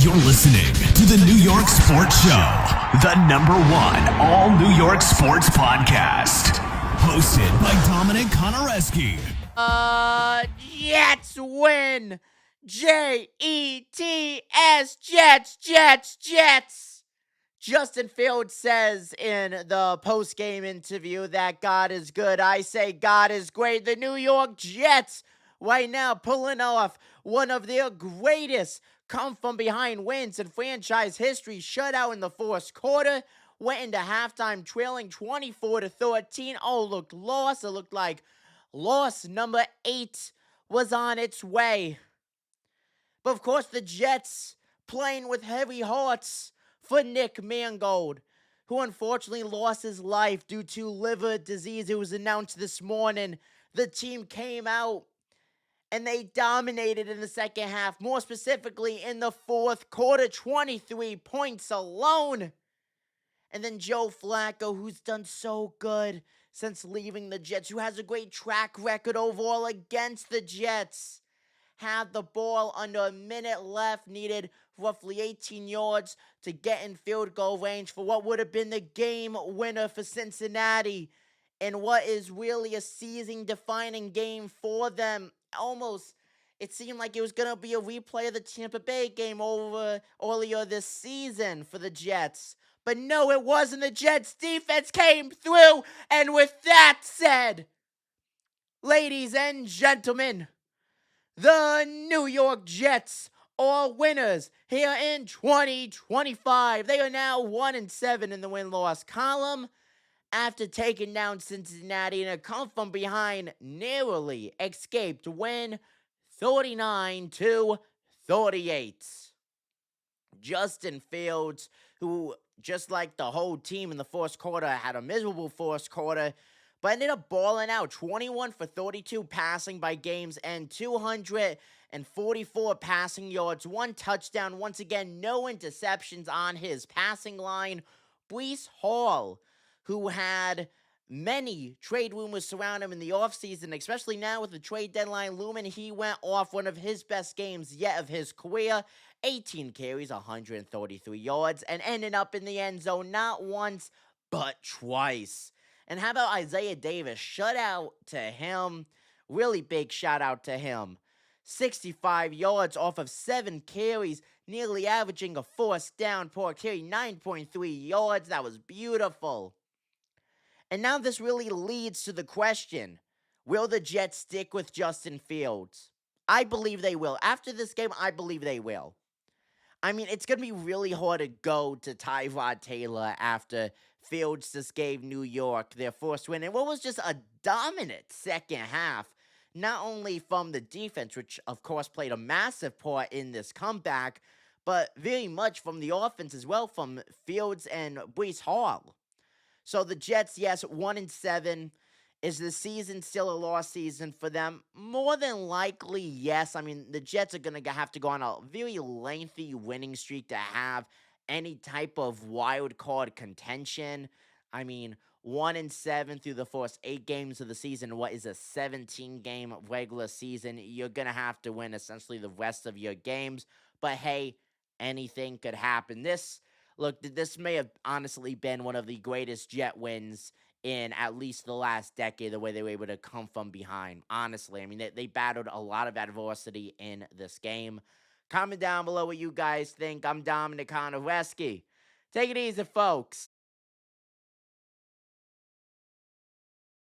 You're listening to the New York Sports Show, the #1 all New York sports podcast. Hosted by Dominic Konareski. Jets win. Jets, Jets. Justin Fields says in the post-game interview that God is good. I say God is great. The New York Jets right now pulling off one of their greatest come-from-behind wins in franchise history. Shutout in the fourth quarter. Went into halftime trailing 24-13. Oh, looked lost. It looked like loss number 8 was on its way. But of course, the Jets playing with heavy hearts for Nick Mangold, who unfortunately lost his life due to liver disease. It was announced this morning. The team came out and they dominated in the second half, more specifically in the fourth quarter, 23 points alone. And then Joe Flacco, who's done so good since leaving the Jets, who has a great track record overall against the Jets, had the ball under a minute left, needed roughly 18 yards to get in field goal range for what would have been the game winner for Cincinnati in what is really a season-defining game for them. Almost, it seemed like it was going to be a replay of the Tampa Bay game earlier this season for the Jets. But no, it wasn't. The Jets' defense came through. And with that said, ladies and gentlemen, the New York Jets are winners here in 2025. They are now 1-7 in the win-loss column after taking down Cincinnati in a come-from-behind, narrowly escaped win 39-38. Justin Fields, who, just like the whole team in the fourth quarter, had a miserable fourth quarter, but ended up balling out 21 for 32 passing by games and 244 passing yards, 1 touchdown. Once again, no interceptions on his passing line. Breece Hall, who had many trade rumors surround him in the offseason, especially now with the trade deadline looming, he went off one of his best games yet of his career. 18 carries, 133 yards, and ended up in the end zone not once, but twice. And how about Isaiah Davis? Shout out to him. Really big shout out to him. 65 yards off of 7 carries, nearly averaging a fourth down per carry, 9.3 yards. That was beautiful. And now this really leads to the question, will the Jets stick with Justin Fields? I believe they will. After this game, I believe they will. I mean, it's going to be really hard to go to Tyrod Taylor after Fields just gave New York their first win. And what was just a dominant second half, not only from the defense, which of course played a massive part in this comeback, but very much from the offense as well, from Fields and Breece Hall. So the Jets, yes, 1-7. Is the season still a lost season for them? More than likely, yes. I mean, the Jets are going to have to go on a very lengthy winning streak to have any type of wild card contention. I mean, 1-7 through the first 8 games of the season. What is a 17-game regular season? You're going to have to win essentially the rest of your games. But hey, anything could happen. This may have honestly been one of the greatest Jet wins in at least the last decade, the way they were able to come from behind. Honestly, I mean, they battled a lot of adversity in this game. Comment down below what you guys think. I'm Dominic Konareski. Take it easy, folks.